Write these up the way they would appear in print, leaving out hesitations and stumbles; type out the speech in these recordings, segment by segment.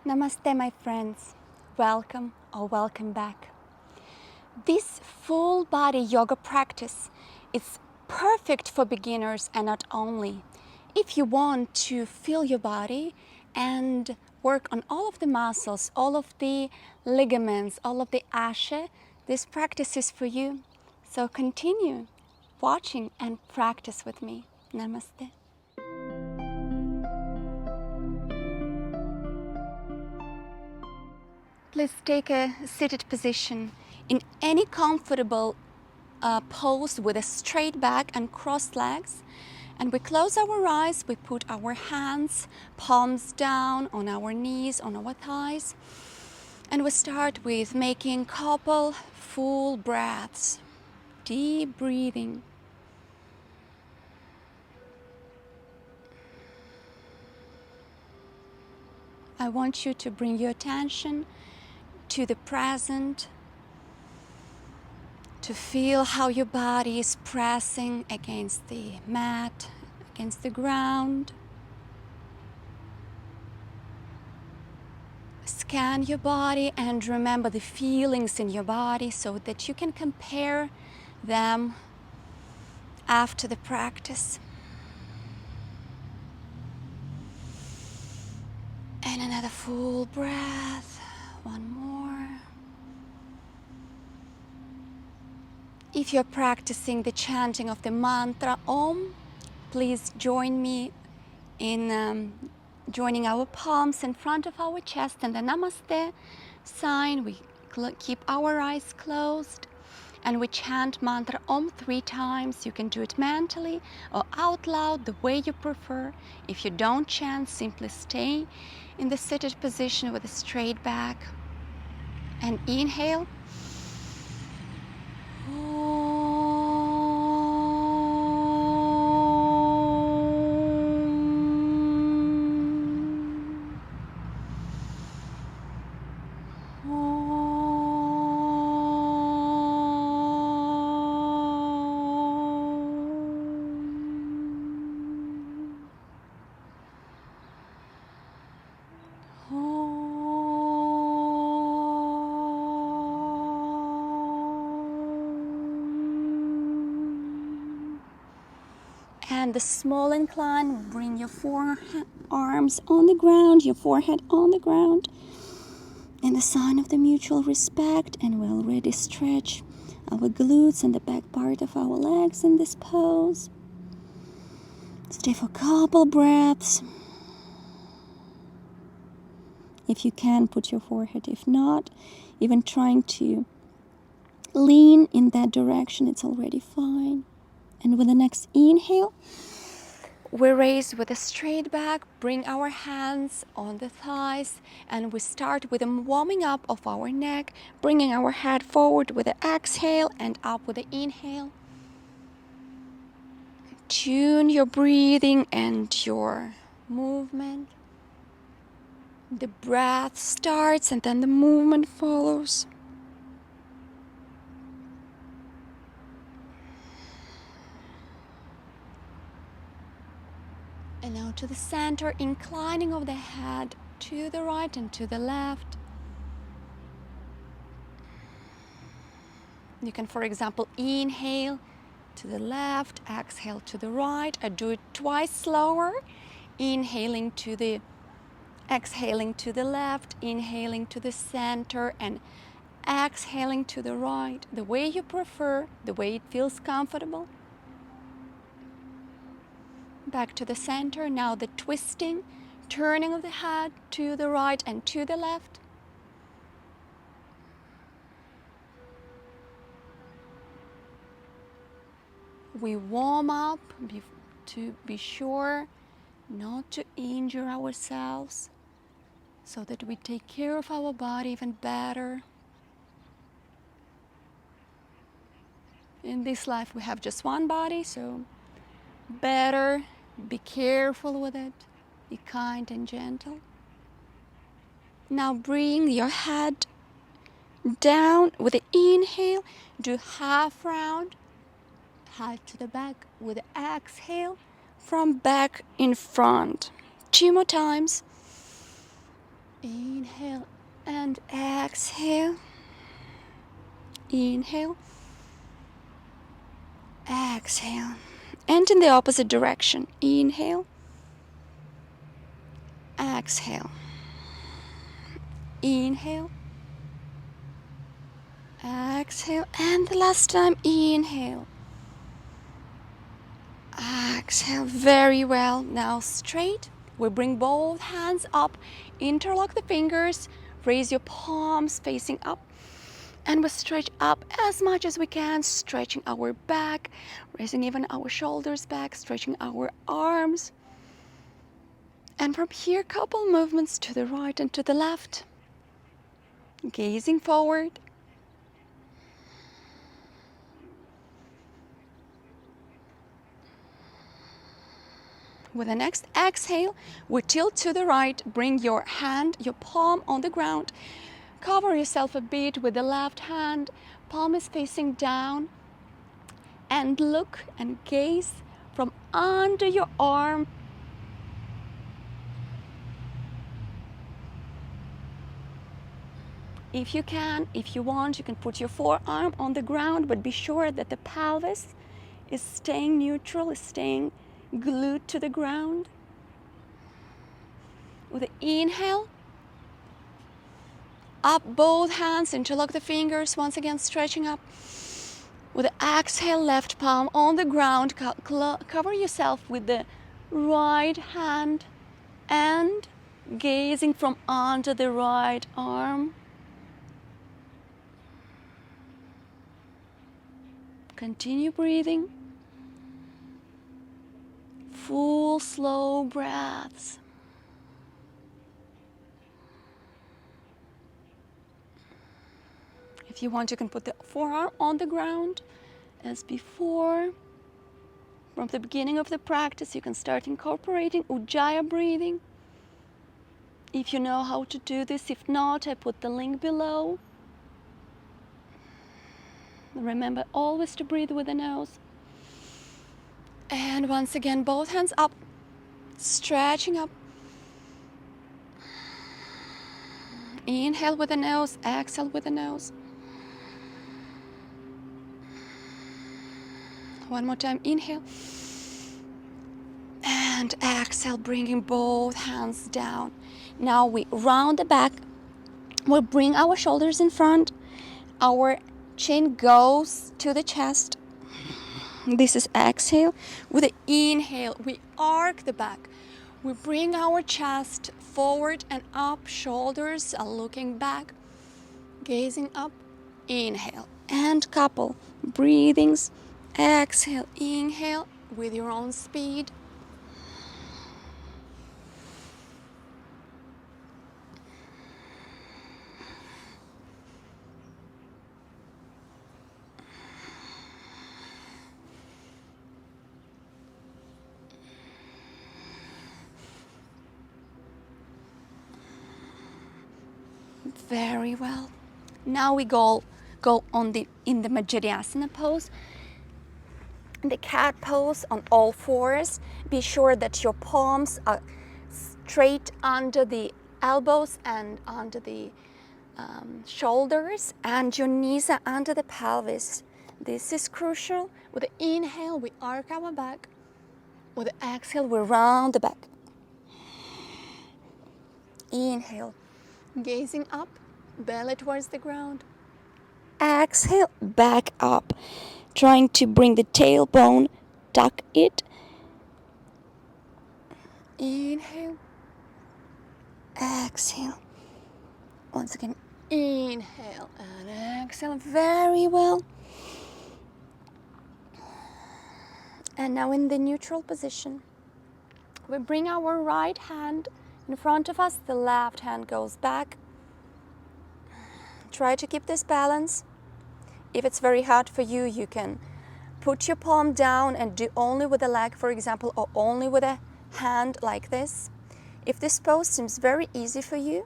Namaste, my friends. Welcome or welcome back. This full body yoga practice is perfect for beginners, and not only. If you want to feel your body and work on all of the muscles, all of the ligaments, all of the ashe, this practice is for you. So continue watching and practice with me. Namaste. Please take a seated position in any comfortable pose with a straight back and crossed legs. And we close our eyes, we put our hands, palms down on our knees, on our thighs. And we start with making couple full breaths, deep breathing. I want you to bring your attention to the present, to feel how your body is pressing against the mat, against the ground. Scan your body and remember the feelings in your body so that you can compare them after the practice. And another full breath, one more. If you're practicing the chanting of the mantra Om, please join me in joining our palms in front of our chest and the Namaste sign. We keep our eyes closed and we chant mantra Om 3 times. You can do it mentally or out loud, the way you prefer. If you don't chant, simply stay in the seated position with a straight back and inhale. And the small incline, bring your forearms on the ground, your forehead on the ground, in the sign of the mutual respect. And we already stretch our glutes and the back part of our legs in this pose. Stay for a couple breaths. If you can, put your forehead. If not, even trying to lean in that direction, it's already fine. And with the next inhale, we raise with a straight back, bring our hands on the thighs, and we start with a warming up of our neck, bringing our head forward with the exhale and up with the inhale. Tune your breathing and your movement. The breath starts and then the movement follows. And now to the center, inclining of the head to the right and to the left. You can, for example, inhale to the left, exhale to the right. I do it twice slower. Inhaling to the, exhaling to the left, inhaling to the center, and exhaling to the right. The way you prefer, the way it feels comfortable. Back to the center. Now the twisting, turning of the head to the right and to the left. We warm up to be sure not to injure ourselves, so that we take care of our body even better. In this life we have just one body, so better be careful with it, be kind and gentle. Now bring your head down with the inhale, do half round, head to the back with the exhale, from back in front. 2 more times. Inhale and exhale. Inhale. Exhale. And in the opposite direction. Inhale. Exhale. Inhale. Exhale. And the last time. Inhale. Exhale. Very well. Now straight. We bring both hands up. Interlock the fingers. Raise your palms facing up. And we stretch up as much as we can, stretching our back, raising even our shoulders back, stretching our arms. And from here, couple movements to the right and to the left. Gazing forward. With the next exhale, we tilt to the right, bring your hand, your palm on the ground. Cover yourself a bit with the left hand, palm is facing down, and look and gaze from under your arm. If you can, if you want, you can put your forearm on the ground, but be sure that the pelvis is staying neutral, is staying glued to the ground. With the inhale, up both hands, interlock the fingers, once again stretching up. With the exhale, left palm on the ground, cover yourself with the right hand and gazing from under the right arm. Continue breathing. Full, slow breaths. If you want, you can put the forearm on the ground as before. From the beginning of the practice, you can start incorporating Ujjayi breathing. If you know how to do this, if not, I put the link below. Remember always to breathe with the nose. And once again, both hands up, stretching up. Inhale with the nose, exhale with the nose. One more time, inhale. And exhale, bringing both hands down. Now we round the back. We'll bring our shoulders in front. Our chin goes to the chest. This is exhale. With the inhale, we arc the back. We bring our chest forward and up. Shoulders are looking back. Gazing up. Inhale. And couple breathings. Exhale, inhale with your own speed. Very well. Now we go on in the Majjhirasana pose. The cat pose on all fours. Be sure that your palms are straight under the elbows and under the shoulders, and your knees are under the pelvis. This is crucial. With the inhale, we arc our back. With the exhale, we round the back. Inhale, gazing up, belly towards the ground. Exhale, back up. Trying to bring the tailbone, tuck it. Inhale. Exhale. Once again, inhale and exhale. Very well. And now in the neutral position, we bring our right hand in front of us. The left hand goes back. Try to keep this balance. If it's very hard for you, you can put your palm down and do only with a leg, for example, or only with a hand like this. If this pose seems very easy for you,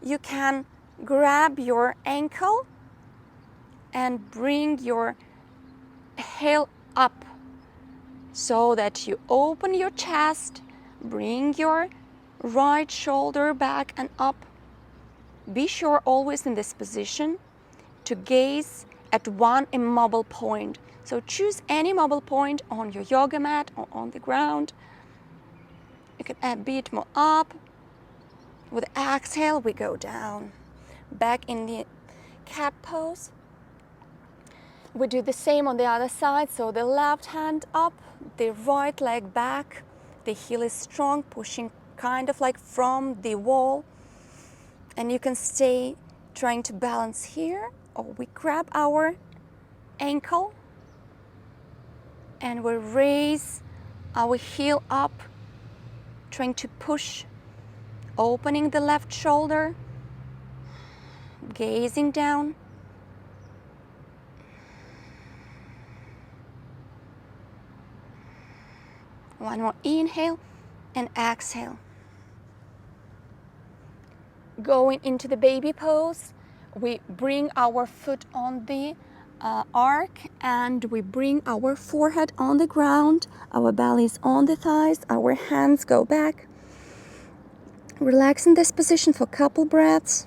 you can grab your ankle and bring your heel up so that you open your chest, bring your right shoulder back and up. Be sure always in this position to gaze at one immobile point. So choose any mobile point on your yoga mat or on the ground. You can add a bit more up. With exhale, we go down. Back in the cat pose. We do the same on the other side. So the left hand up, the right leg back. The heel is strong, pushing kind of like from the wall. And you can stay trying to balance here. Or we grab our ankle and we raise our heel up, trying to push, opening the left shoulder, gazing down. One more inhale and exhale. Going into the baby pose, we bring our foot on the arc and we bring our forehead on the ground, our belly is on the thighs, our hands go back. Relax in this position for a couple breaths.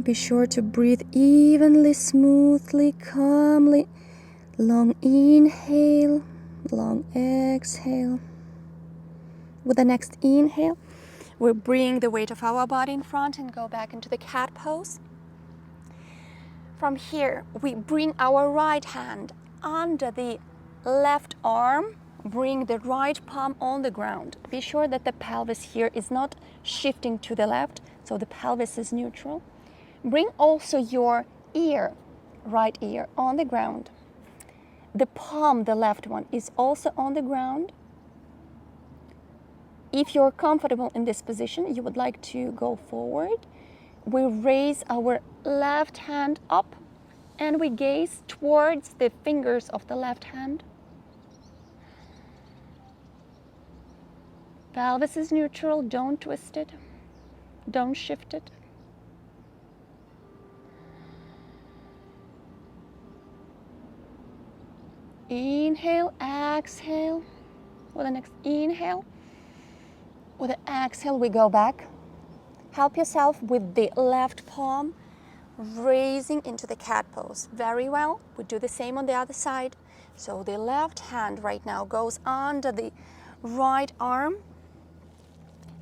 Be sure to breathe evenly, smoothly, calmly. Long inhale, long exhale. With the next inhale, we bring the weight of our body in front and go back into the cat pose. From here, we bring our right hand under the left arm, bring the right palm on the ground. Be sure that the pelvis here is not shifting to the left, so the pelvis is neutral. Bring also your ear, right ear, on the ground. The palm, the left one, is also on the ground. If you're comfortable in this position, you would like to go forward. We raise our left hand up and we gaze towards the fingers of the left hand. Pelvis is neutral, don't twist it, don't shift it. Inhale, exhale. With the next inhale, with the exhale, we go back. Help yourself with the left palm, raising into the cat pose. Very well. We do the same on the other side. So the left hand right now goes under the right arm.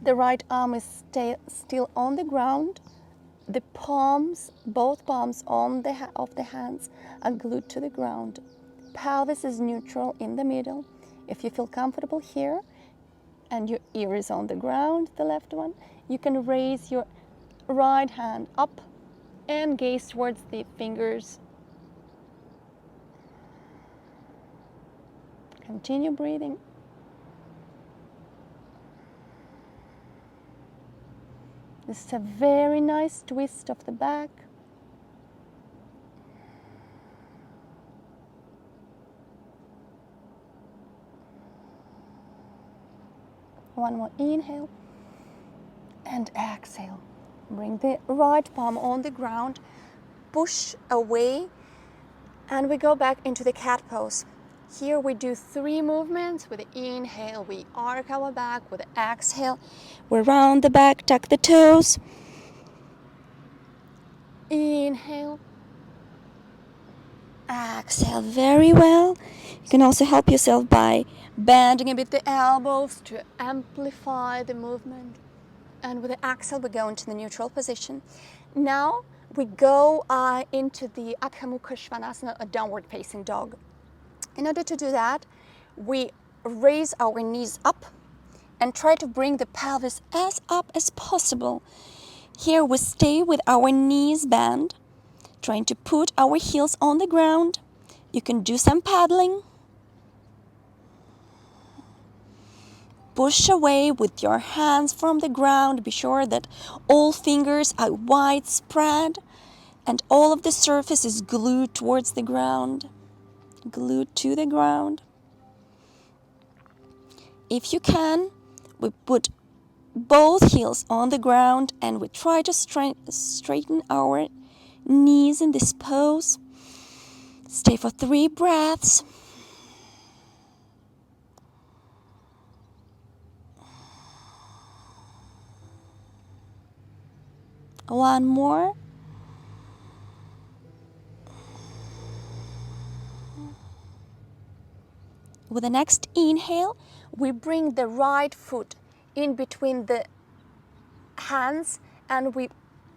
The right arm is still on the ground. The palms, both palms of the hands are glued to the ground. Pelvis is neutral in the middle. If you feel comfortable here and your ear is on the ground, the left one, you can raise your right hand up and gaze towards the fingers. Continue breathing. This is a very nice twist of the back. One more inhale and exhale. Bring the right palm on the ground, push away, and we go back into the cat pose. Here we do 3 movements. With the inhale, we arc our back. With the exhale, we round the back, tuck the toes. Inhale. Exhale, very well. You can also help yourself by bending a bit the elbows to amplify the movement. And with the exhale, we go into the neutral position. Now we go into the Adho Mukha Svanasana, a downward facing dog. In order to do that, we raise our knees up and try to bring the pelvis as up as possible. Here we stay with our knees bent, trying to put our heels on the ground. You can do some paddling. Push away with your hands from the ground. Be sure that all fingers are widespread and all of the surface is glued towards the ground. Glued to the ground. If you can, we put both heels on the ground and we try to straighten our knees in this pose. Stay for 3 breaths. One more. With the next inhale, we bring the right foot in between the hands and we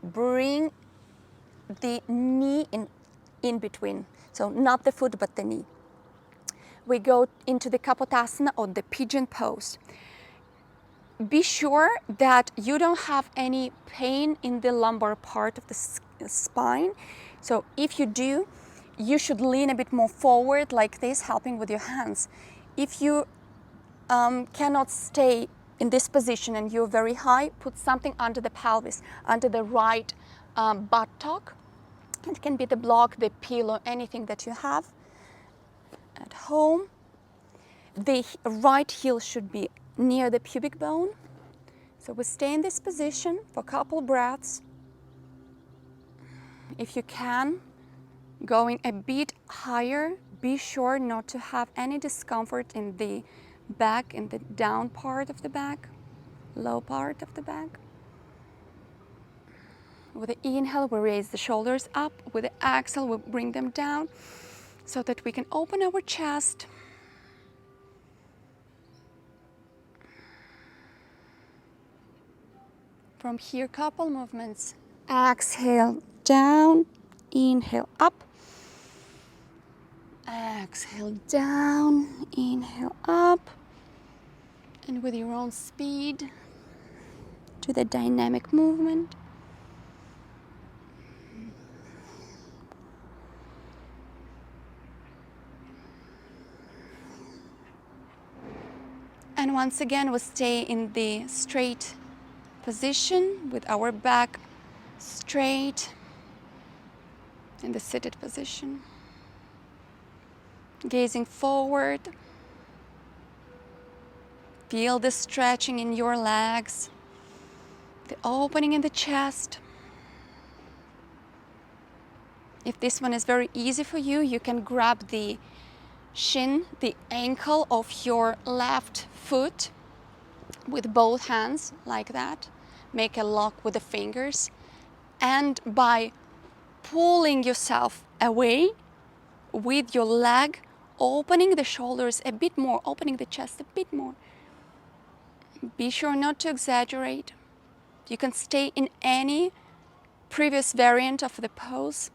bring the knee in between. So not the foot, but the knee. We go into the Kapotasana or the pigeon pose. Be sure that you don't have any pain in the lumbar part of the spine. So if you do, you should lean a bit more forward like this, helping with your hands. If you cannot stay in this position and you're very high, put something under the pelvis, under the right buttock. It can be the block, the pillow, anything that you have at home. The right heel should be near the pubic bone. So we stay in this position for a couple breaths. If you can, going a bit higher, be sure not to have any discomfort in the back, in the down part of the back, low part of the back. With the inhale, we raise the shoulders up. With the exhale, we bring them down so that we can open our chest. From here, couple movements. Exhale, down. Inhale, up. Exhale, down. Inhale, up. And with your own speed, do the dynamic movement. And once again, we stay in the straight position with our back straight in the seated position. Gazing forward. Feel the stretching in your legs, the opening in the chest. If this one is very easy for you, you can grab the shin, the ankle of your left foot with both hands like that. Make a lock with the fingers. And by pulling yourself away with your leg, opening the shoulders a bit more, opening the chest a bit more. Be sure not to exaggerate. You can stay in any previous variant of the pose.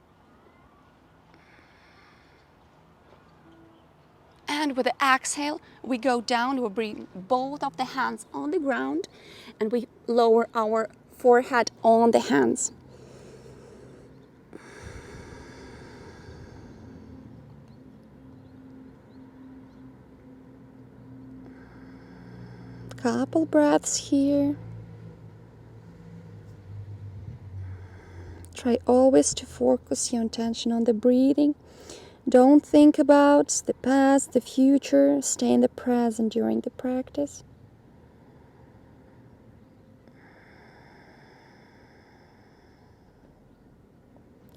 And with the exhale, we go down, we bring both of the hands on the ground and we lower our forehead on the hands. Couple breaths here. Try always to focus your attention on the breathing. Don't think about the past, the future. Stay in the present during the practice.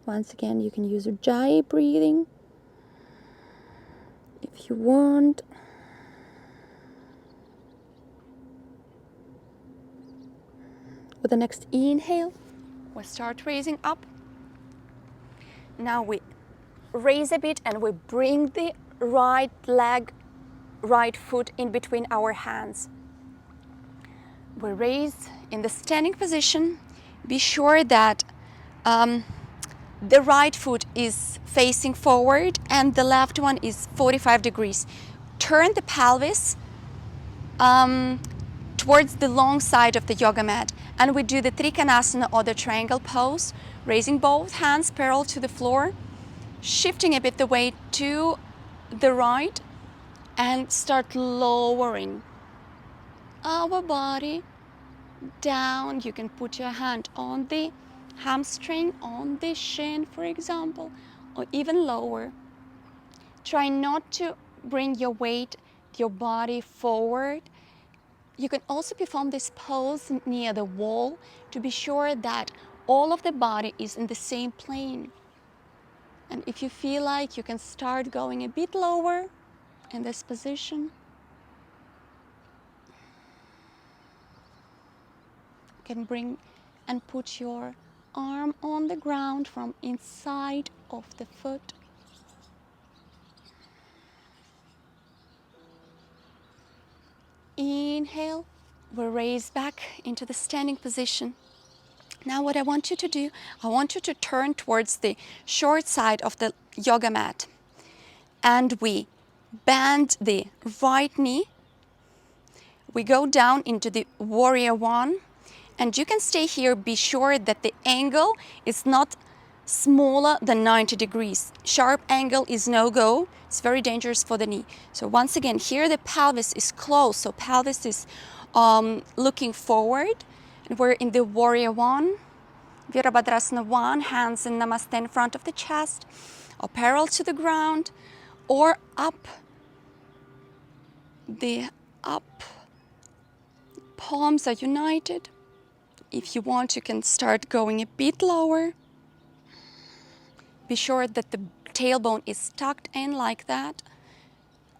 Once again, you can use Ujjayi breathing if you want. With the next inhale, we start raising up. Now we raise a bit and we bring the right leg, right foot in between our hands. We raise in the standing position. Be sure that the right foot is facing forward and the left one is 45 degrees. Turn the pelvis towards the long side of the yoga mat, and we do the Trikonasana or the triangle pose, raising both hands parallel to the floor, shifting a bit the weight to the right, and start lowering our body down. You can put your hand on the hamstring, on the shin, for example, or even lower. Try not to bring your weight, your body forward. You can also perform this pose near the wall to be sure that all of the body is in the same plane. And if you feel like, you can start going a bit lower in this position. You can bring and put your arm on the ground from inside of the foot. Inhale, we raise back into the standing position. Now what I want you to do, I want you to turn towards the short side of the yoga mat. And we bend the right knee. We go down into the warrior one. And you can stay here. Be sure that the angle is not smaller than 90 degrees. Sharp angle is no go. It's very dangerous for the knee. So once again, here the pelvis is closed. So pelvis is looking forward. And we're in the warrior one. Virabhadrasana one, hands in namaste in front of the chest, or parallel to the ground, or up. The up palms are united. If you want, you can start going a bit lower. Be sure that the tailbone is tucked in like that.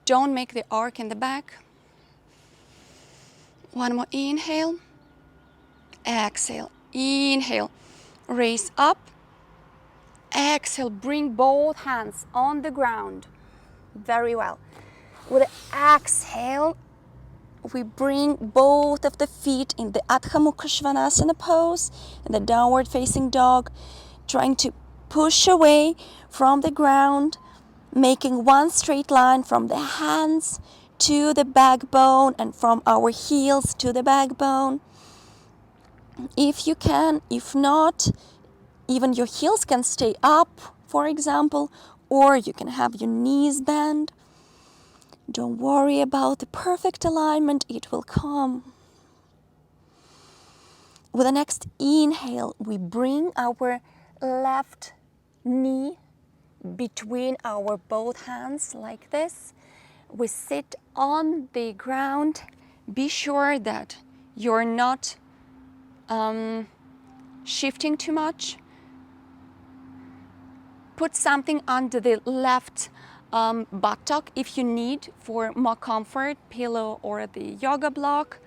Don't make the arc in the back. One more inhale. Exhale. Inhale. Raise up. Exhale. Bring both hands on the ground. Very well. With the exhale, we bring both of the feet in the Adho Mukha Svanasana pose, in the downward facing dog, trying to push away from the ground, making one straight line from the hands to the backbone and from our heels to the backbone. If you can, if not, even your heels can stay up, for example, or you can have your knees bent. Don't worry about the perfect alignment, it will come. With the next inhale, we bring our left knee between our both hands like this. We sit on the ground. Be sure that you're not shifting too much. Put something under the left buttock if you need for more comfort, pillow or the yoga block.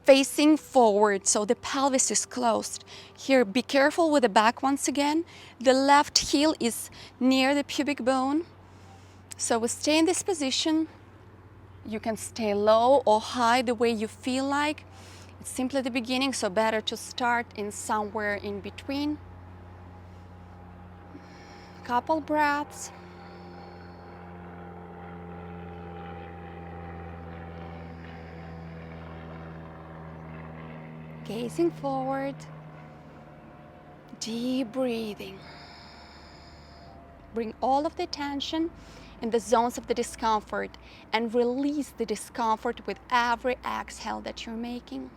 Facing forward, so the pelvis is closed. Here, be careful with the back once again. The left heel is near the pubic bone. So we stay in this position. You can stay low or high the way you feel like. It's simply the beginning, so better to start in somewhere in between. Couple breaths. Gazing forward, deep breathing. Bring all of the tension in the zones of the discomfort and release the discomfort with every exhale that you're making.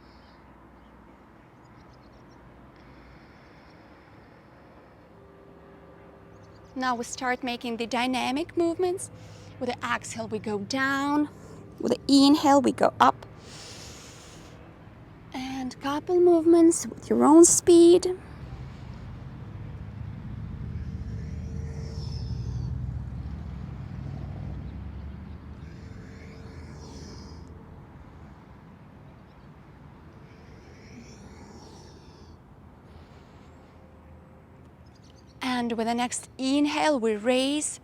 Now we start making the dynamic movements. With the exhale, we go down. With the inhale, we go up. And couple movements with your own speed. And with the next inhale, we raise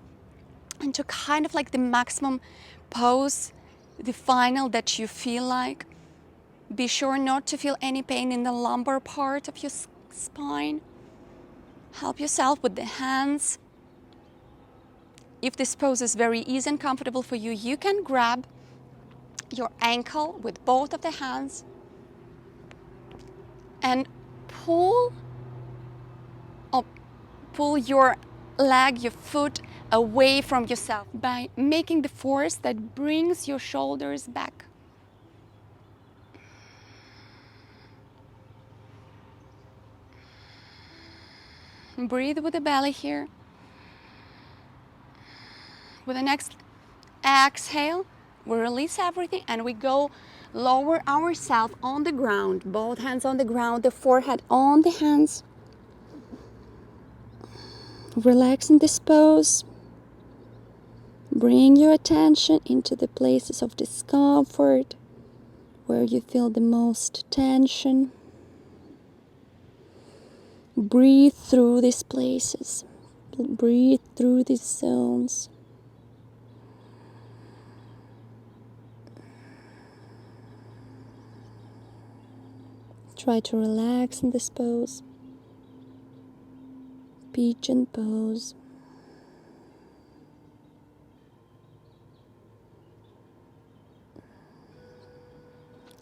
into kind of like the maximum pose, the final that you feel like. Be sure not to feel any pain in the lumbar part of your spine. Help yourself with the hands. If this pose is very easy and comfortable for you, you can grab your ankle with both of the hands and pull your leg, your foot away from yourself by making the force that brings your shoulders back. Breathe with the belly here. With the next exhale, we release everything and we go lower ourselves on the ground. Both hands on the ground, the forehead on the hands. Relax in this pose. Bring your attention into the places of discomfort, where you feel the most tension. Breathe through these places. Breathe through these zones. Try to relax in this pose. Pigeon pose.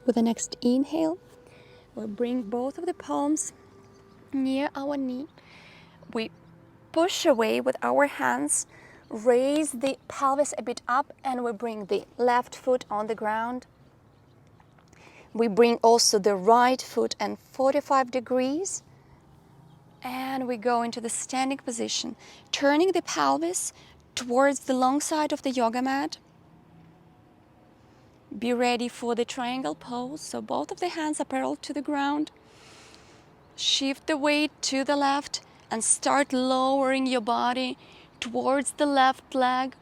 With the next inhale, we'll bring both of the palms near our knee. We push away with our hands, raise the pelvis a bit up, and we bring the left foot on the ground. We bring also the right foot and 45 degrees, and we go into the standing position, turning the pelvis towards the long side of the yoga mat. Be ready for the triangle pose, so both of the hands are parallel to the ground. Shift the weight to the left and start lowering your body towards the left leg,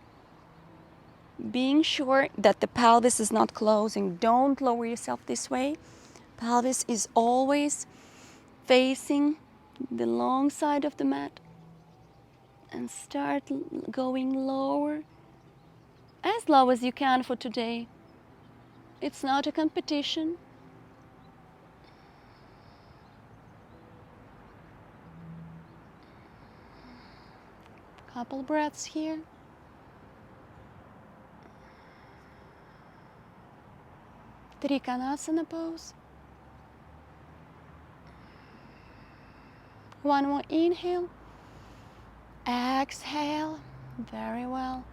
being sure that the pelvis is not closing. Don't lower yourself this way. Pelvis is always facing the long side of the mat. And start going lower, as low as you can for today. It's not a competition. Couple breaths here. Trikonasana pose. One more inhale. Exhale. Very well.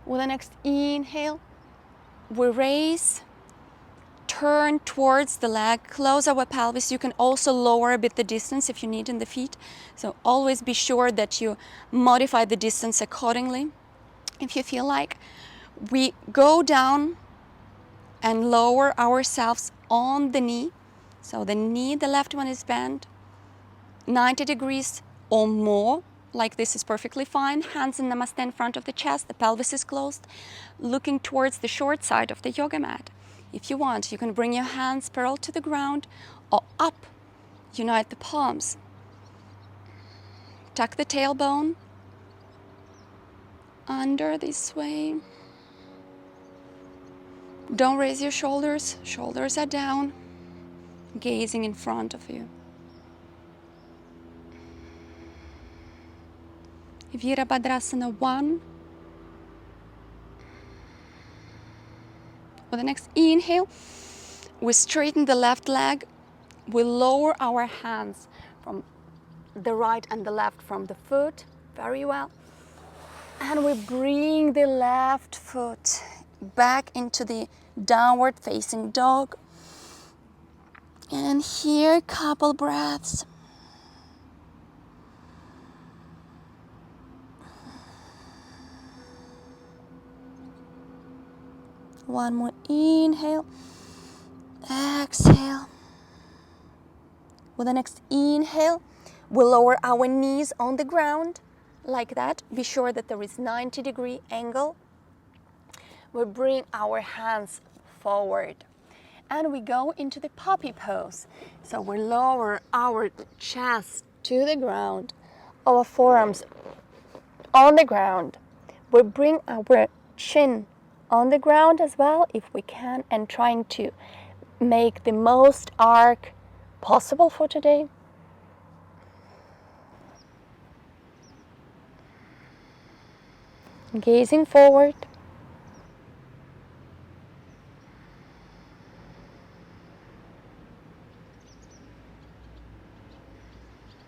With the next inhale, we raise, turn towards the leg, close our pelvis. You can also lower a bit the distance if you need in the feet. So always be sure that you modify the distance accordingly. If you feel like, we go down and lower ourselves on the knee. So the knee, the left one, is bent 90 degrees or more. Like this is perfectly fine. Hands in namaste in front of the chest. The pelvis is closed, looking towards the short side of the yoga mat. If you want, you can bring your hands parallel to the ground or up. Unite the palms. Tuck the tailbone under this way. Don't raise your shoulders. Shoulders are down, gazing in front of you. Virabhadrasana 1. With the next inhale, we straighten the left leg. We lower our hands from the right and the left from the foot. Very well. And we bring the left foot back into the downward facing dog. And here, couple breaths. One more inhale, exhale. With the next inhale, we lower our knees on the ground, like that. Be sure that there is 90-degree angle. We bring our hands forward, and we go into the puppy pose. So we lower our chest to the ground, our forearms on the ground. We bring our chin on the ground as well, if we can, and trying to make the most arc possible for today. Gazing forward.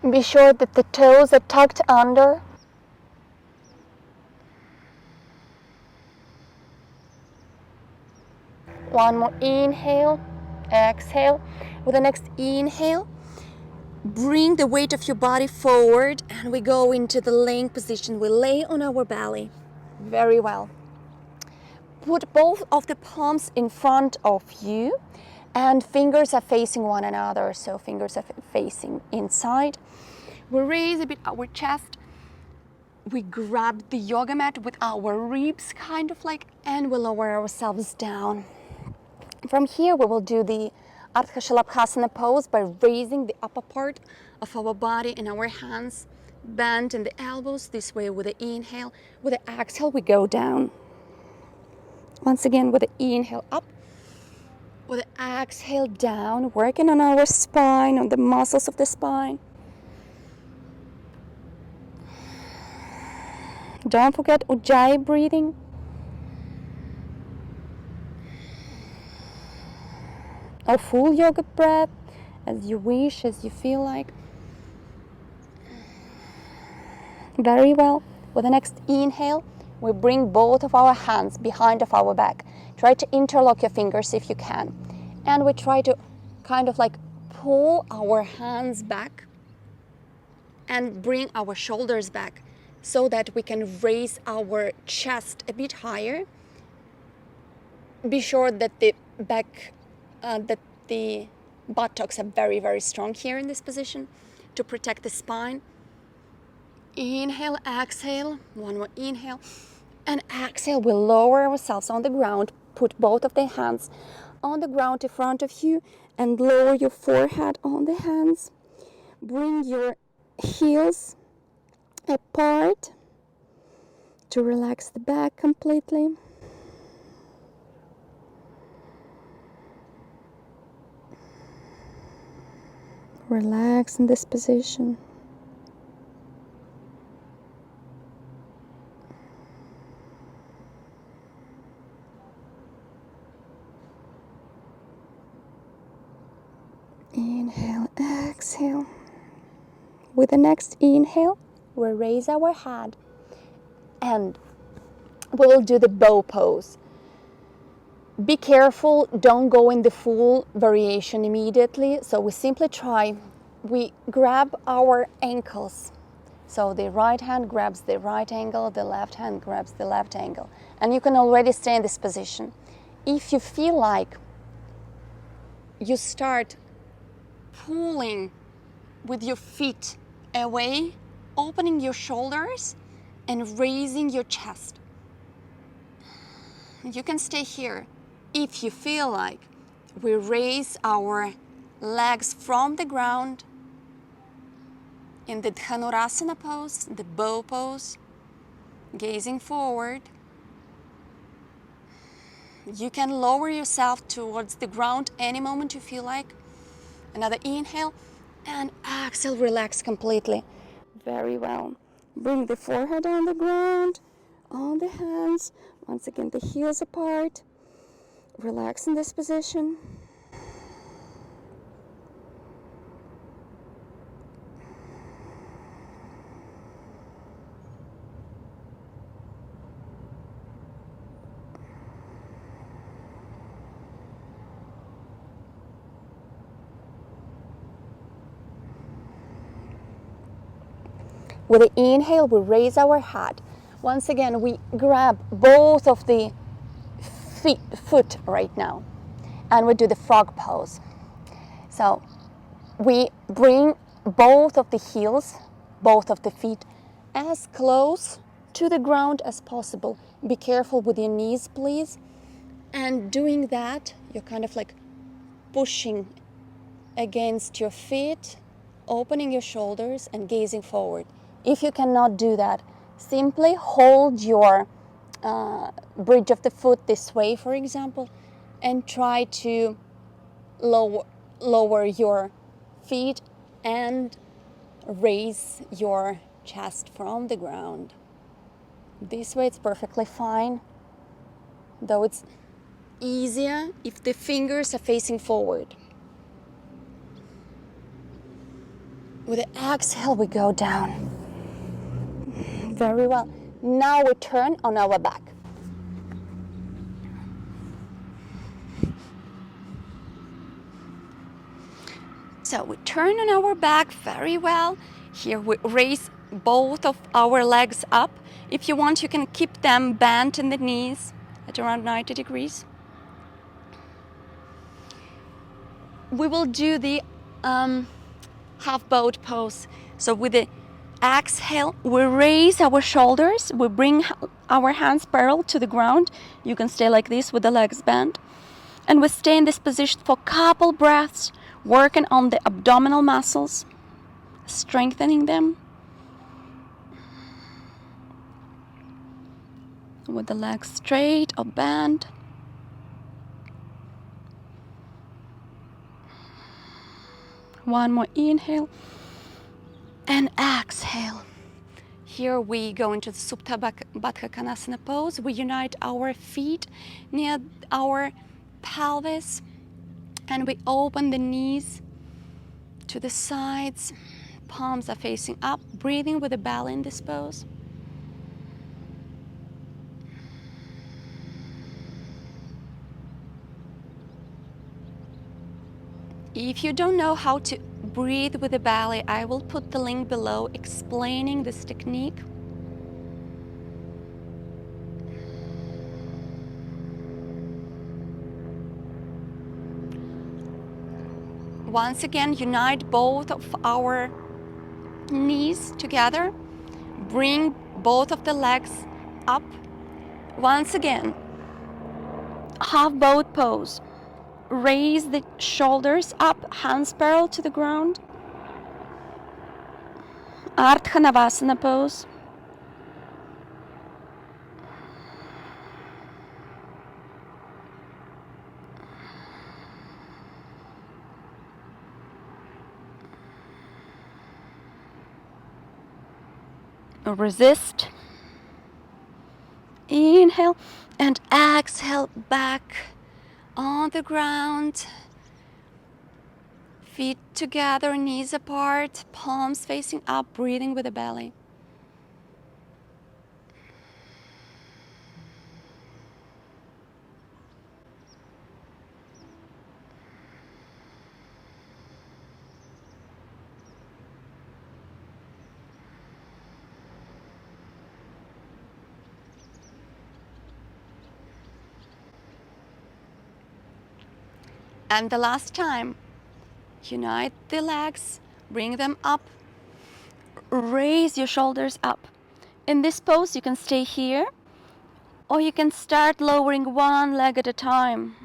Be sure that the toes are tucked under. One more inhale, exhale. With the next inhale, bring the weight of your body forward, and we go into the laying position. We lay on our belly. Very well. Put both of the palms in front of you, and fingers are facing one another, so fingers are facing inside. We raise a bit our chest, we grab the yoga mat with our ribs kind of like, and we lower ourselves down. From here we will do the Ardha Shalabhasana pose by raising the upper part of our body and our hands bend in the elbows. This way with the inhale, with the exhale we go down. Once again with the inhale up, with the exhale down, working on our spine, on the muscles of the spine. Don't forget Ujjayi breathing. Or full yoga breath, as you wish, as you feel like. Very well. With the next inhale, we bring both of our hands behind of our back. Try to interlock your fingers if you can. And we try to kind of like pull our hands back and bring our shoulders back so that we can raise our chest a bit higher. Be sure that the back, that the buttocks are very, very strong here in this position to protect the spine. Inhale, exhale, one more inhale, and exhale. We lower ourselves on the ground. Put both of the hands on the ground in front of you and lower your forehead on the hands. Bring your heels apart to relax the back completely. Relax in this position. Inhale, exhale. With the next inhale, we raise our head and we will do the bow pose. Be careful, don't go in the full variation immediately. So we simply try, we grab our ankles. So the right hand grabs the right ankle, the left hand grabs the left ankle. And you can already stay in this position. If you feel like you start pulling with your feet away, opening your shoulders and raising your chest. You can stay here. If you feel like we raise our legs from the ground in the Dhanurasana pose, the bow pose, gazing forward. You can lower yourself towards the ground any moment you feel like. Another inhale and exhale, relax completely. Very well. Bring the forehead on the ground, on the hands. Once again, the heels apart. Relax in this position. With the inhale, we raise our head. Once again, we grab both of the foot right now, and we do the frog pose. So we bring both of the heels, both of the feet, as close to the ground as possible. Be careful with your knees, please. And doing that, you're kind of like pushing against your feet, opening your shoulders and gazing forward. If you cannot do that, simply hold your bridge of the foot this way, for example, and try to lower your feet and raise your chest from the ground. This way it's perfectly fine, though it's easier if the fingers are facing forward. With the exhale, we go down. Very well. Now we turn on our back. So we turn on our back very well. Here we raise both of our legs up. If you want, you can keep them bent in the knees at around 90 degrees. We will do the half boat pose. So with the exhale, we raise our shoulders. We bring our hands parallel to the ground. You can stay like this with the legs bent. And we stay in this position for a couple breaths, working on the abdominal muscles, strengthening them. With the legs straight or bent. One more inhale and exhale. Here we go into the Supta Baddha Konasana pose. We unite our feet near our pelvis and we open the knees to the sides. Palms are facing up, breathing with the belly in this pose. If you don't know how to breathe with the belly, I will put the link below explaining this technique. Once again, unite both of our knees together. Bring both of the legs up. Once again, half boat pose. Raise the shoulders up, hands parallel to the ground. Ardha Navasana pose. Resist. Inhale and exhale back on the ground. Feet together, knees apart, palms facing up, breathing with the belly. And the last time, unite the legs, bring them up, raise your shoulders up. In this pose, you can stay here, or you can start lowering one leg at a time.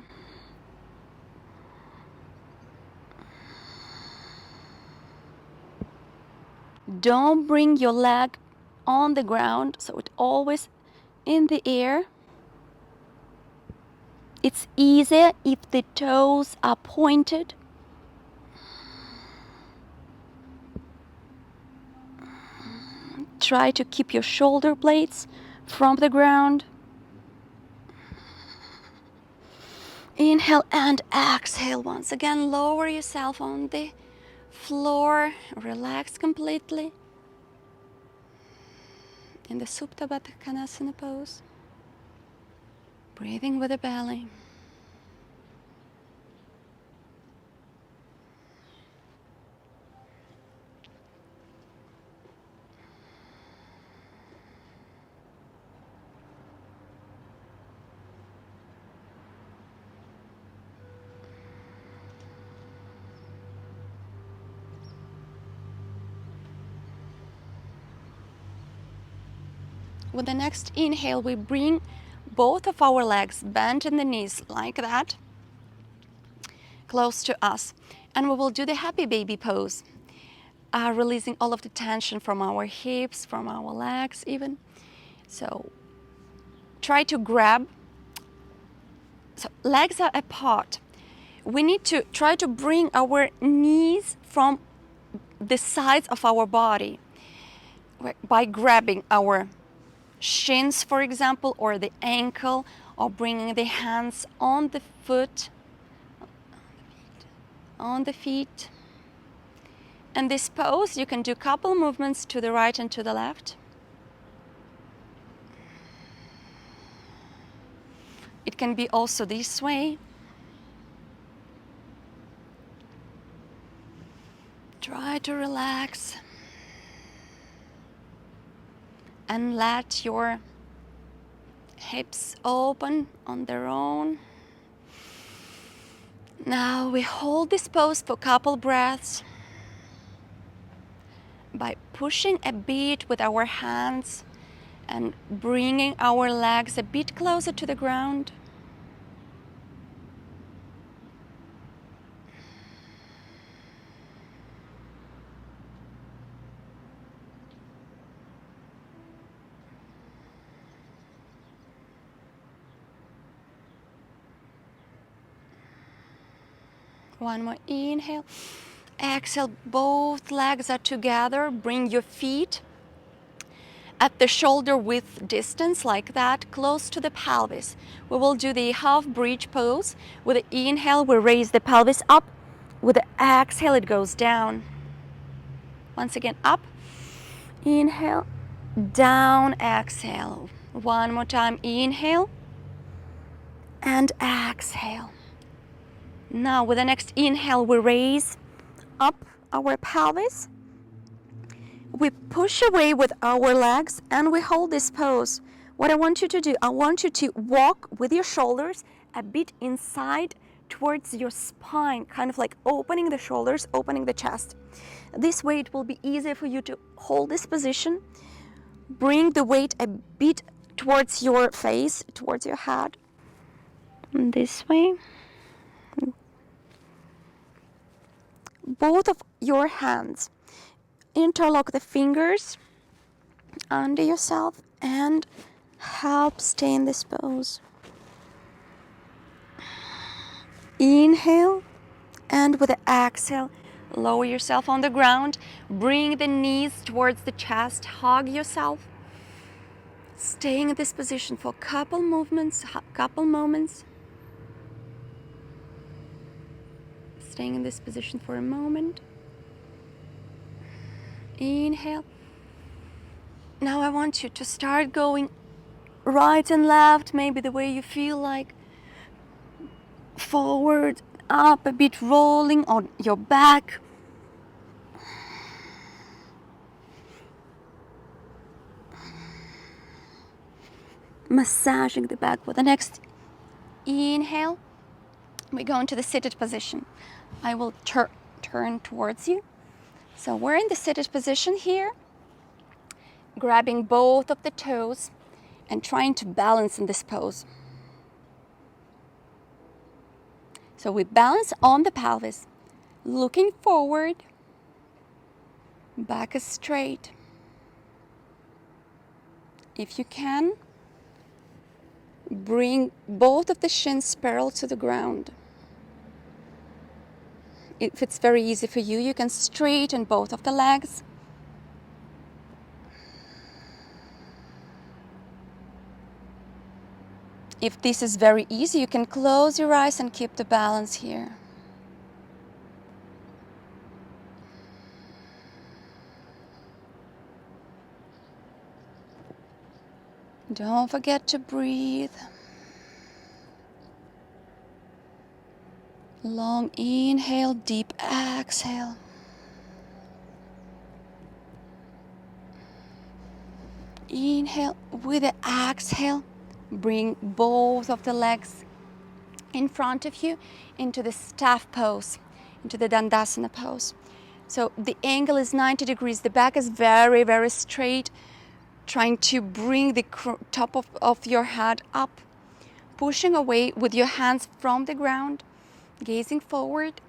Don't bring your leg on the ground, so it's always in the air. It's easier if the toes are pointed. Try to keep your shoulder blades from the ground. Inhale and exhale. Once again, lower yourself on the floor. Relax completely in the Supta Baddha Konasana pose. Breathing with the belly. With the next inhale, we bring both of our legs bent in the knees like that, close to us. And we will do the happy baby pose, releasing all of the tension from our hips, from our legs even. So try to grab, so legs are apart. We need to try to bring our knees from the sides of our body by grabbing our shins, for example, or the ankle, or bringing the hands on the foot, on the feet. And this pose, you can do a couple movements to the right and to the left. It can be also this way. Try to relax and let your hips open on their own. Now we hold this pose for a couple breaths. by pushing a bit with our hands and bringing our legs a bit closer to the ground. One more inhale. Exhale, both legs are together. Bring your feet at the shoulder width distance, like that, close to the pelvis. We will do the half bridge pose. With the inhale, we raise the pelvis up. With the exhale, it goes down. Once again, up. Inhale, down, exhale. One more time, inhale and exhale. Now with the next inhale, we raise up our pelvis. We push away with our legs and we hold this pose. What I want you to do, I want you to walk with your shoulders a bit inside towards your spine, kind of like opening the shoulders, opening the chest. This way it will be easier for you to hold this position. Bring the weight a bit towards your face, towards your head. And this way. Both of your hands. Interlock the fingers under yourself and help stay in this pose. Inhale, and with the exhale, lower yourself on the ground. Bring the knees towards the chest. Hug yourself. Staying in this position for a couple moments. Staying in this position for a moment. Inhale. Now I want you to start going right and left, maybe the way you feel like. Forward, up, a bit rolling on your back. Massaging the back. With the next inhale, we go into the seated position. I will turn towards you. So we're in the seated position here, grabbing both of the toes and trying to balance in this pose. So we balance on the pelvis, looking forward, back is straight. If you can, bring both of the shins parallel to the ground. If it's very easy for you, you can straighten both of the legs. If this is very easy, you can close your eyes and keep the balance here. Don't forget to breathe. Long inhale, deep exhale. Inhale, with the exhale, bring both of the legs in front of you into the staff pose, into the Dandasana pose. So the angle is 90 degrees. The back is very, very straight, trying to bring the top of your head up, pushing away with your hands from the ground, gazing forward.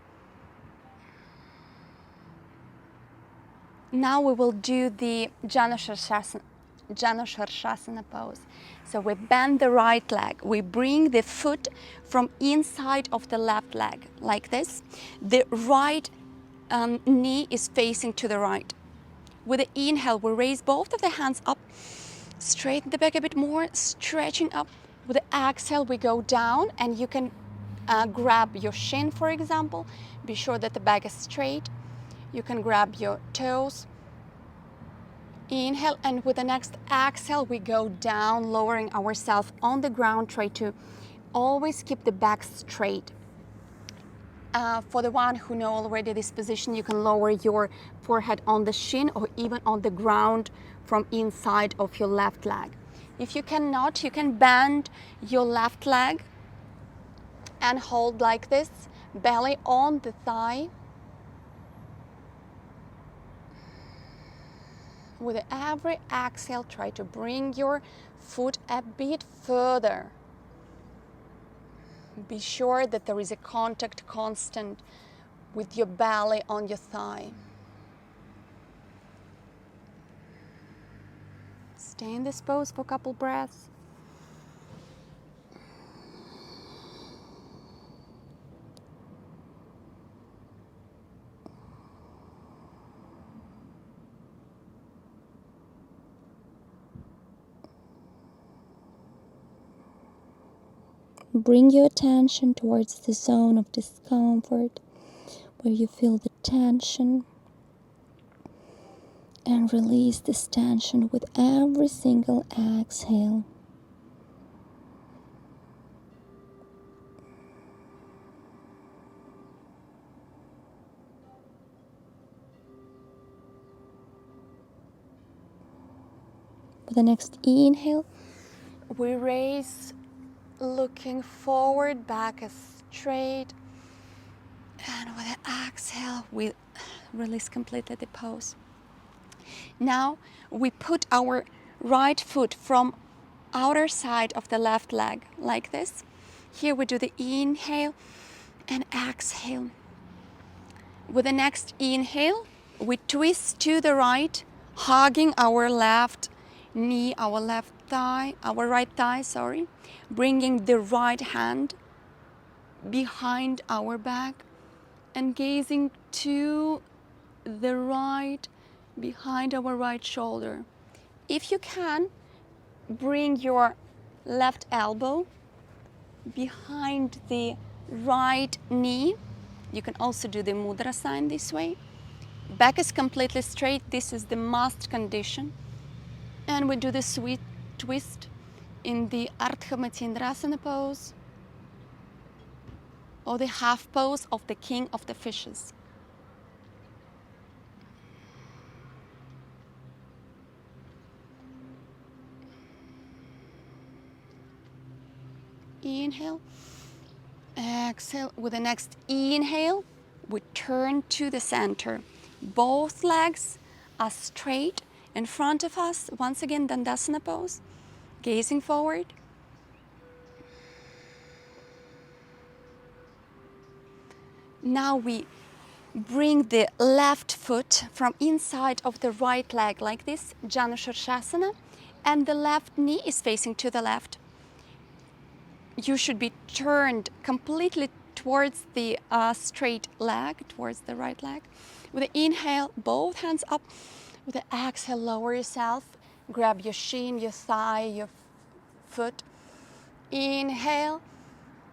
Now we will do the Janu Shirshasana pose. So we bend the right leg. We bring the foot from inside of the left leg, like this. The right knee is facing to the right. With the inhale, we raise both of the hands up, straighten the back a bit more, stretching up. With the exhale, we go down, and you can grab your shin, for example. Be sure that the back is straight. You can grab your toes. Inhale, and with the next exhale, we go down, lowering ourselves on the ground. Try to always keep the back straight. For the one who know already this position, you can lower your forehead on the shin or even on the ground from inside of your left leg. If you cannot, you can bend your left leg and hold like this, belly on the thigh. With every exhale, try to bring your foot a bit further. Be sure that there is a contact constant with your belly on your thigh. Stay in this pose for a couple breaths. Bring your attention towards the zone of discomfort where you feel the tension, and release this tension with every single exhale. For the next inhale, we raise, looking forward, back as straight. And with the exhale, we release completely the pose. Now we put our right foot from outer side of the left leg, like this. Here we do the inhale and exhale. With the next inhale, we twist to the right, hugging our left knee, our left thigh, our right thigh, sorry, bringing the right hand behind our back and gazing to the right, behind our right shoulder. If you can, bring your left elbow behind the right knee. You can also do the mudra sign this way. Back is completely straight. This is the must condition. And we do the sweet twist in the Ardha Matsyendrasana pose, or the half pose of the King of the Fishes. Inhale, exhale. With the next inhale, we turn to the center. Both legs are straight in front of us. Once again, Dandasana pose, gazing forward. Now we bring the left foot from inside of the right leg like this, Janushirshasana, and the left knee is facing to the left. You should be turned completely towards the straight leg, towards the right leg. With the inhale, both hands up. With the exhale, lower yourself. Grab your shin, your thigh, your foot. Inhale,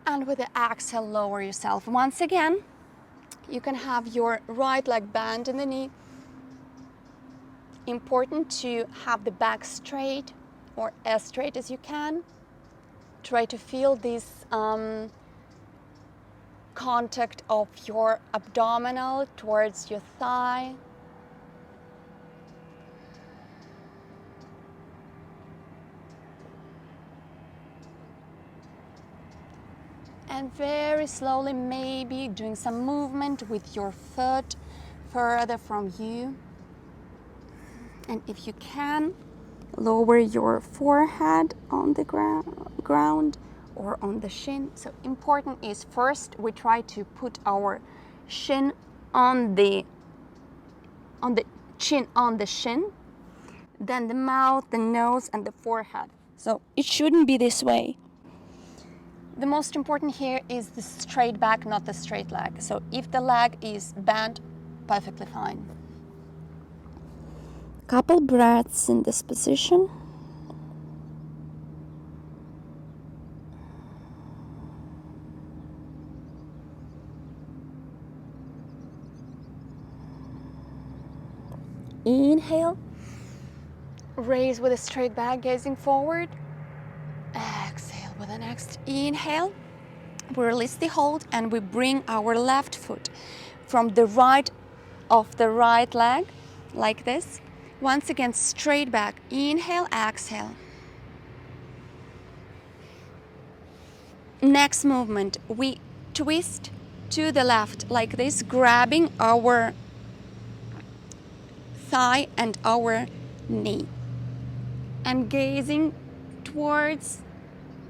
and with the exhale, lower yourself. Once again, you can have your right leg bend in the knee. Important to have the back straight, or as straight as you can. Try to feel this contact of your abdominal towards your thigh. And very slowly, maybe doing some movement with your foot further from you. And if you can, lower your forehead on the ground or on the shin. So important is first we try to put our shin on the chin on the shin, then the mouth, the nose, and the forehead. So it shouldn't be this way. The most important here is the straight back, not the straight leg. So if the leg is bent, perfectly fine. Couple breaths in this position. Inhale, raise with a straight back, gazing forward. Exhale with the next inhale. We release the hold and we bring our left foot from the right of the right leg, like this. Once again, straight back. Inhale, exhale. Next movement, we twist to the left like this, grabbing our thigh and our knee. And gazing towards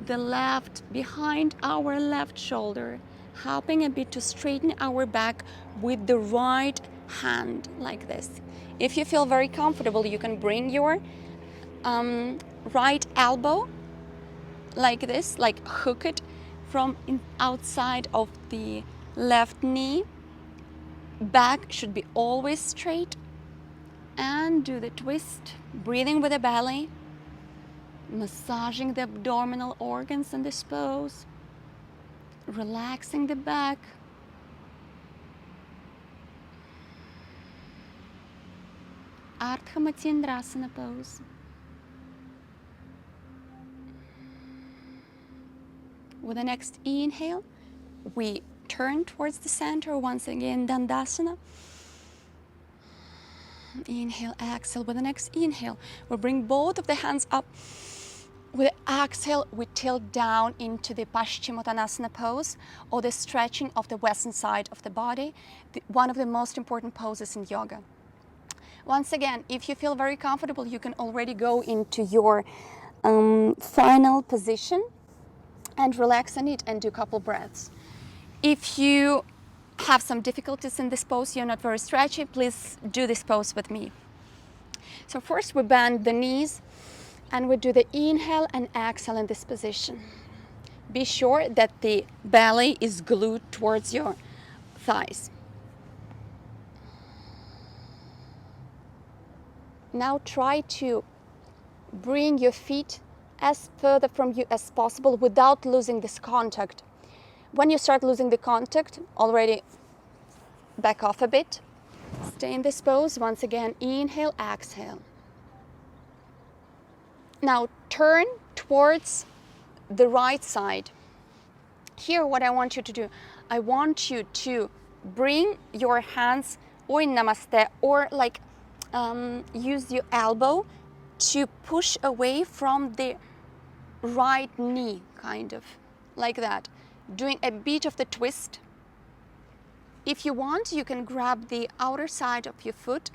the left, behind our left shoulder, helping a bit to straighten our back with the right hand, like this. If you feel very comfortable, you can bring your right elbow like this, like hook it from outside of the left knee. Back should be always straight. And do the twist, breathing with the belly, massaging the abdominal organs in this pose, relaxing the back. Ardha Matsyendrasana pose. With the next inhale, we turn towards the center, once again Dandasana. Inhale, exhale. With the next inhale, we bring both of the hands up. With the exhale, we tilt down into the Paschimottanasana pose, or the stretching of the western side of the body, one of the most important poses in yoga. Once again, if you feel very comfortable, you can already go into your final position and relax on it and do a couple breaths. If you have some difficulties in this pose, you're not very stretchy, please do this pose with me. So first we bend the knees and we do the inhale and exhale in this position. Be sure that the belly is glued towards your thighs. Now try to bring your feet as further from you as possible without losing this contact. When you start losing the contact, already back off a bit. Stay in this pose. Once again, inhale, exhale. Now turn towards the right side. Here, what I want you to do, I want you to bring your hands or in Namaste or like use your elbow to push away from the right knee, kind of like that. Doing a bit of the twist. If you want, you can grab the outer side of your foot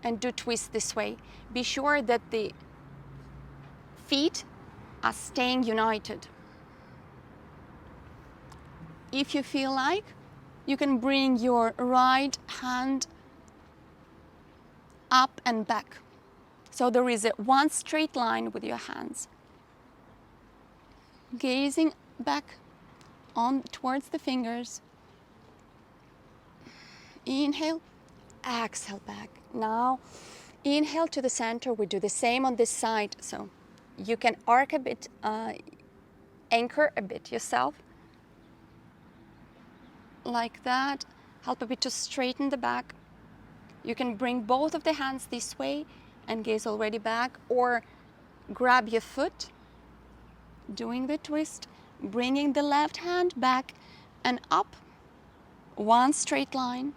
and do twist this way. Be sure that the feet are staying united. If you feel like, you can bring your right hand up and back. So there is one straight line with your hands. Gazing back on towards the fingers. Inhale, exhale back. Now inhale to the center. We do the same on this side. So you can arc a bit, anchor a bit yourself. Like that. Help a bit to straighten the back. You can bring both of the hands this way and gaze already back, or grab your foot, doing the twist, bringing the left hand back and up, one straight line.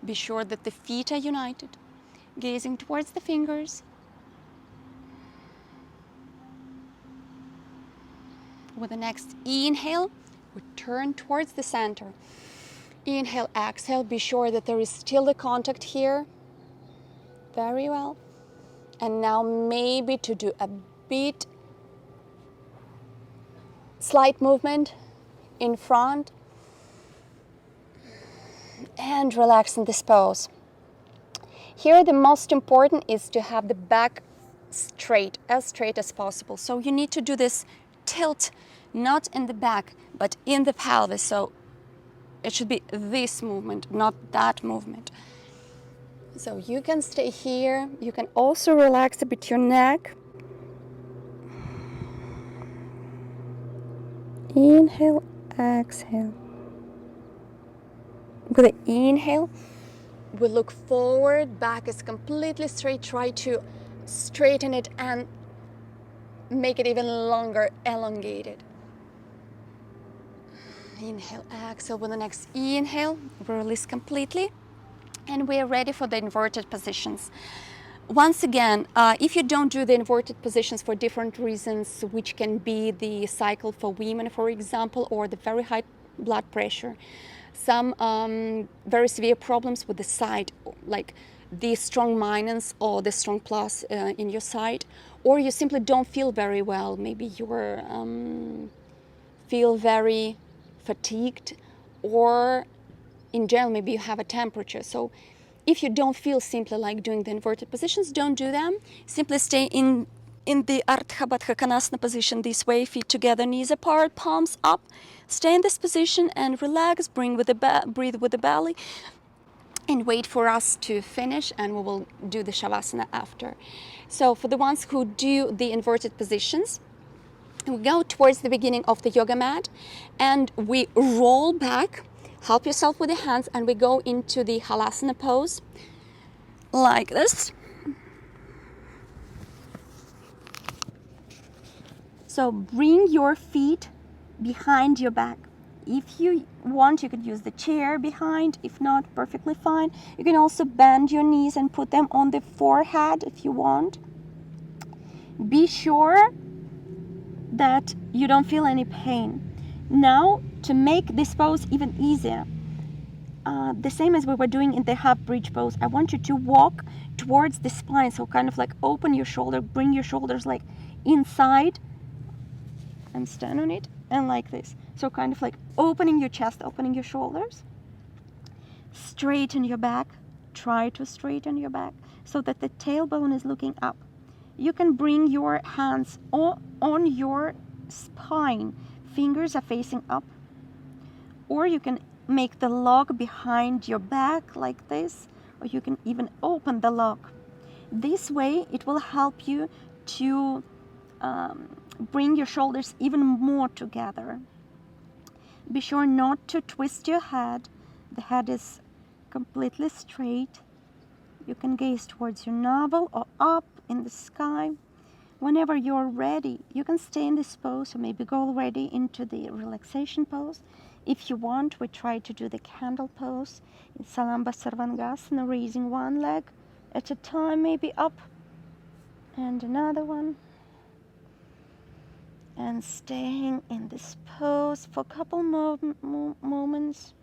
Be sure that the feet are united, gazing towards the fingers. With the next inhale, we turn towards the center. Inhale, exhale, be sure that there is still the contact here. Very well. And now maybe to do a bit slight movement in front and relax in this pose. Here the most important is to have the back straight as possible. So you need to do this tilt, not in the back, but in the pelvis. So it should be this movement, not that movement. So you can stay here. You can also relax a bit your neck. Inhale, exhale. With the inhale, we look forward, back is completely straight. Try to straighten it and make it even longer, elongated. Inhale, exhale. With the next inhale, we release completely. And we are ready for the inverted positions. Once again, if you don't do the inverted positions for different reasons, which can be the cycle for women, for example, or the very high blood pressure, some very severe problems with the side, like the strong minus or the strong plus in your side, or you simply don't feel very well. Maybe you're feel very fatigued, or in general maybe you have a temperature. So if you don't feel simply like doing the inverted positions, don't do them. Simply stay in the Ardha Baddha Konasana position this way, feet together, knees apart, palms up. Stay in this position and relax, breathe with the belly, and wait for us to finish, and we will do the Shavasana after. So for the ones who do the inverted positions, we go towards the beginning of the yoga mat and we roll back. Help yourself with the hands, and we go into the Halasana pose like this. So bring your feet behind your back. If you want, you could use the chair behind. If not, perfectly fine. You can also bend your knees and put them on the forehead if you want. Be sure that you don't feel any pain. Now, to make this pose even easier, the same as we were doing in the half bridge pose, I want you to walk towards the spine. So kind of like open your shoulder, bring your shoulders like inside and stand on it, and like this. So kind of like opening your chest, opening your shoulders. Straighten your back. Try to straighten your back so that the tailbone is looking up. You can bring your hands on your spine. Fingers are facing up. Or you can make the log behind your back like this, or you can even open the log. This way it will help you to bring your shoulders even more together. Be sure not to twist your head. The head is completely straight. You can gaze towards your navel or up in the sky. Whenever you're ready, you can stay in this pose or maybe go already into the relaxation pose. If you want, we try to do the candle pose in Salamba Sarvangasana, raising one leg at a time, maybe up, and another one. And staying in this pose for a couple moments.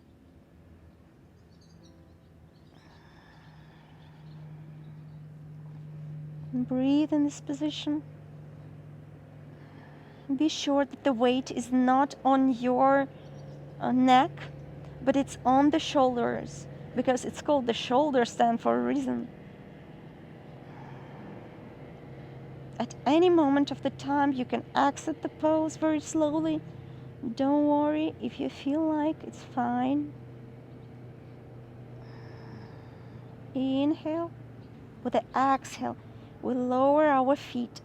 And breathe in this position. Be sure that the weight is not on your neck, but it's on the shoulders, because it's called the shoulder stand for a reason. At any moment of the time, you can exit the pose very slowly. Don't worry if you feel like it's fine. Inhale. With the exhale, we lower our feet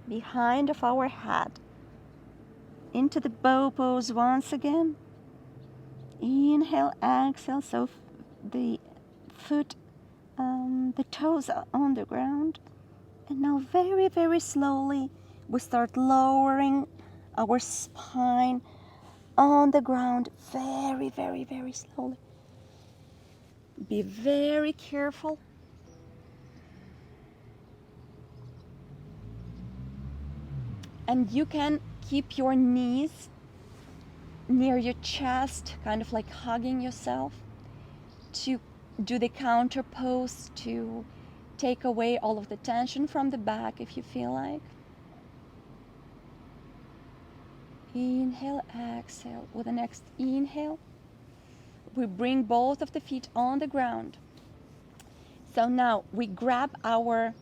behind of our head into the bow pose once again. Inhale, exhale, so the foot, the toes are on the ground. And now very, very slowly, we start lowering our spine on the ground, very, very, very slowly. Be very careful. And you can keep your knees near your chest, kind of like hugging yourself, to do the counter pose, to take away all of the tension from the back if you feel like. Inhale, exhale. With the next inhale, we bring both of the feet on the ground. So now we grab our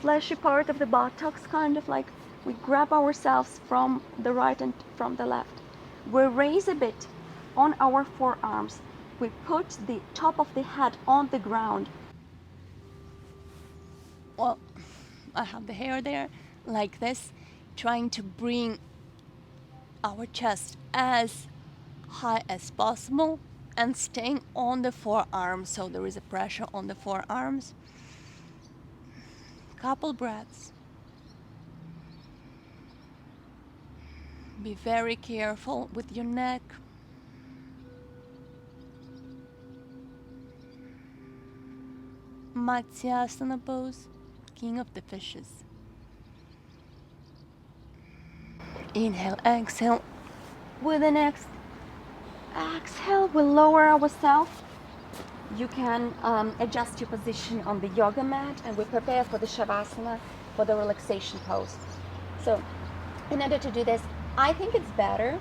fleshy part of the buttocks, kind of like we grab ourselves from the right and from the left. We raise a bit on our forearms. We put the top of the head on the ground. Well, I have the hair there, like this, trying to bring our chest as high as possible and staying on the forearms, so there is a pressure on the forearms. Couple breaths. Be very careful with your neck. Matsyasana pose, King of the Fishes. Inhale, exhale. With the next exhale, we lower ourselves You can adjust your position on the yoga mat, and we prepare for the Shavasana, for the relaxation pose. So in order to do this, I think it's better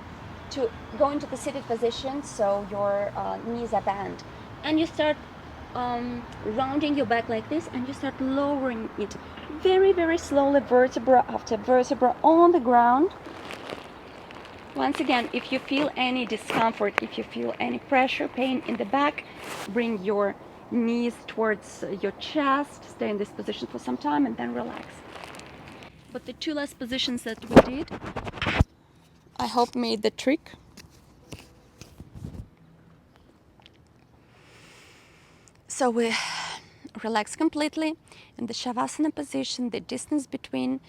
to go into the seated position so your knees are bent, and you start rounding your back like this, and you start lowering it very, very slowly, vertebra after vertebra on the ground. Once again, if you feel any discomfort, if you feel any pressure, pain in the back, bring your knees towards your chest, stay in this position for some time, and then relax. But the two last positions that we did, I hope made the trick. So we relax completely in the Shavasana position. The distance between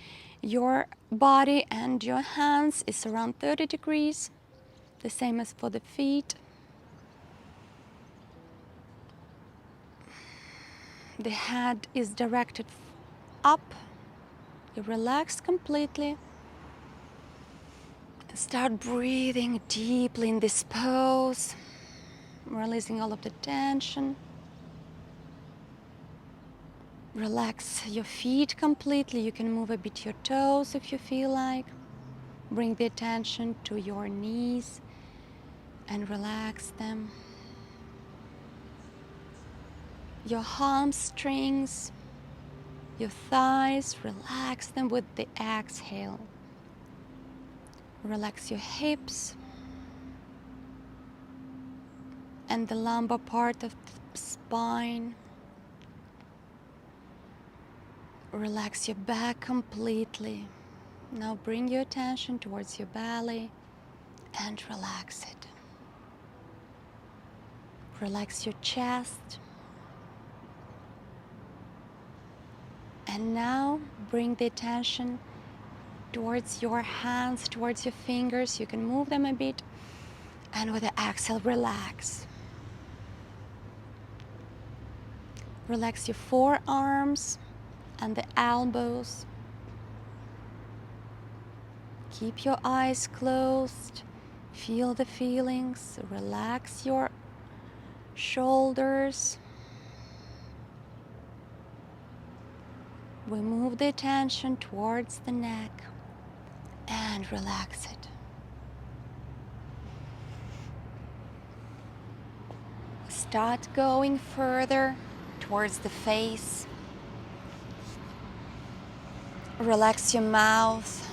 your body and your hands is around 30 degrees, the same as for the feet. The head is directed up. You relax completely. Start breathing deeply in this pose, releasing all of the tension. Relax your feet completely. You can move a bit your toes if you feel like. Bring the attention to your knees and relax them. Your hamstrings, your thighs, relax them with the exhale. Relax your hips and the lumbar part of the spine. Relax your back completely. Now bring your attention towards your belly and relax it. Relax your chest. And now bring the attention towards your hands, towards your fingers. You can move them a bit. And with the exhale, relax. Relax your forearms and the elbows. Keep your eyes closed. Feel the feelings. Relax your shoulders. We move the attention towards the neck and relax it. Start going further towards the face. Relax your mouth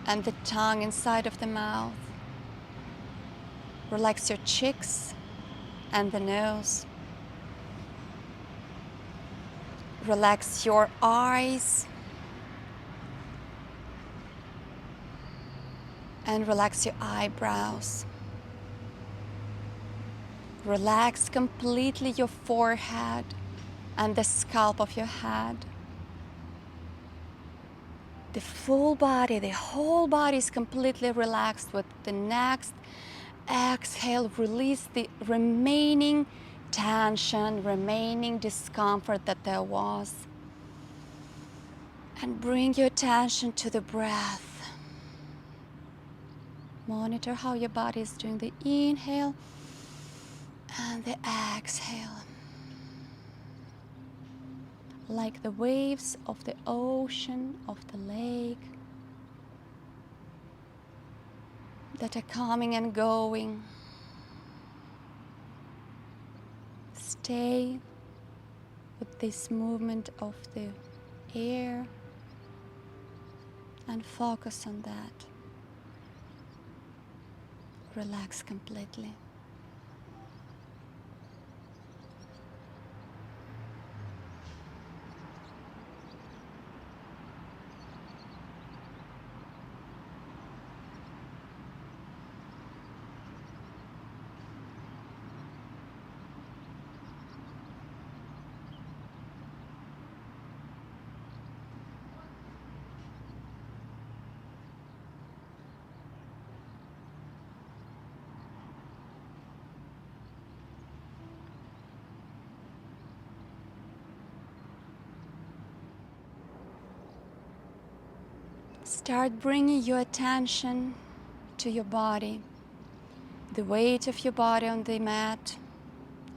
and the tongue inside of the mouth. Relax your cheeks and the nose. Relax your eyes and relax your eyebrows. Relax completely your forehead and the scalp of your head. The full body, the whole body is completely relaxed. With the next exhale, release the remaining tension, remaining discomfort that there was. And bring your attention to the breath. Monitor how your body is doing the inhale and the exhale. Like the waves of the ocean, of the lake, that are coming and going. Stay with this movement of the air and focus on that. Relax completely. Start bringing your attention to your body, the weight of your body on the mat,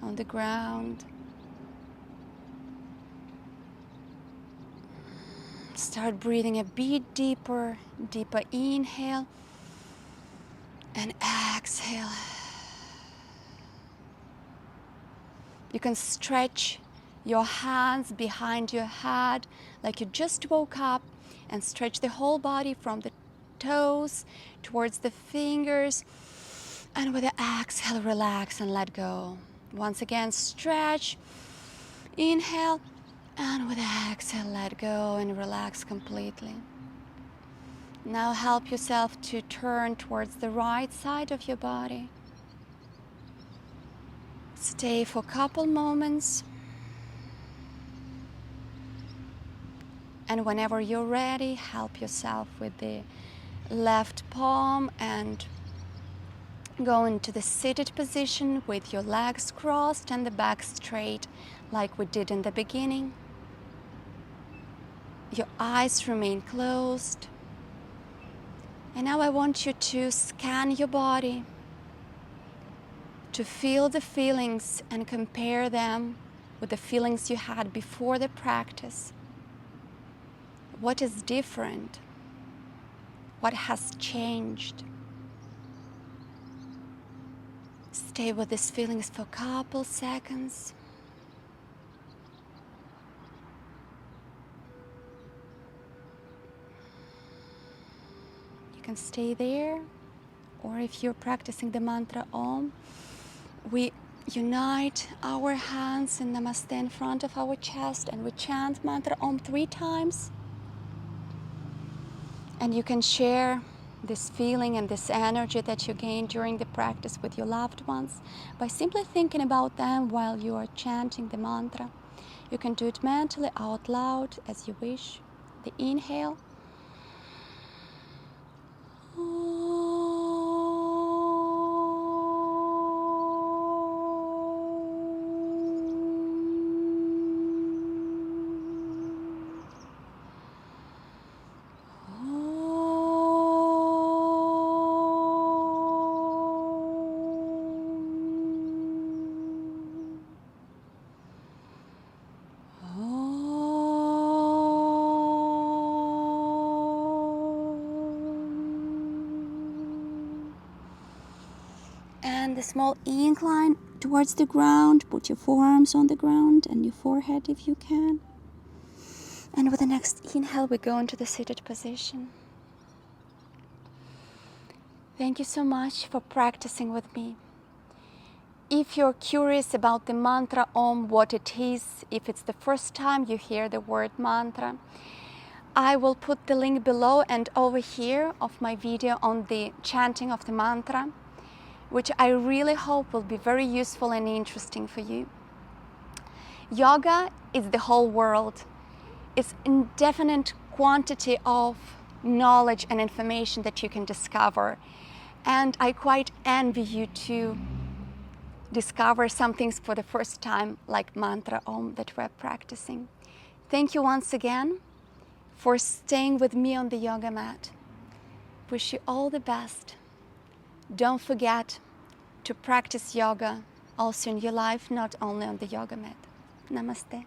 on the ground. Start breathing a bit deeper, deeper inhale and exhale. You can stretch your hands behind your head like you just woke up and stretch the whole body from the toes towards the fingers. And with the exhale, relax and let go. Once again, stretch, inhale, and with the exhale, let go and relax completely. Now help yourself to turn towards the right side of your body. Stay for a couple moments. And whenever you're ready, help yourself with the left palm and go into the seated position with your legs crossed and the back straight like we did in the beginning. Your eyes remain closed. And now I want you to scan your body, to feel the feelings and compare them with the feelings you had before the practice. What is different? What has changed? Stay with these feelings for a couple seconds. You can stay there, or if you're practicing the mantra Om, we unite our hands in Namaste in front of our chest and we chant mantra Om 3 times. And you can share this feeling and this energy that you gain during the practice with your loved ones by simply thinking about them while you are chanting the mantra. You can do it mentally out loud as you wish. The inhale. And a small incline towards the ground. Put your forearms on the ground and your forehead if you can. And with the next inhale, we go into the seated position. Thank you so much for practicing with me. If you're curious about the mantra Om, what it is, if it's the first time you hear the word mantra, I will put the link below and over here of my video on the chanting of the mantra, which I really hope will be very useful and interesting for you. Yoga is the whole world. It's indefinite quantity of knowledge and information that you can discover. And I quite envy you to discover some things for the first time, like mantra Om that we're practicing. Thank you once again for staying with me on the yoga mat. Wish you all the best. Don't forget to practice yoga also in your life, not only on the yoga mat. Namaste.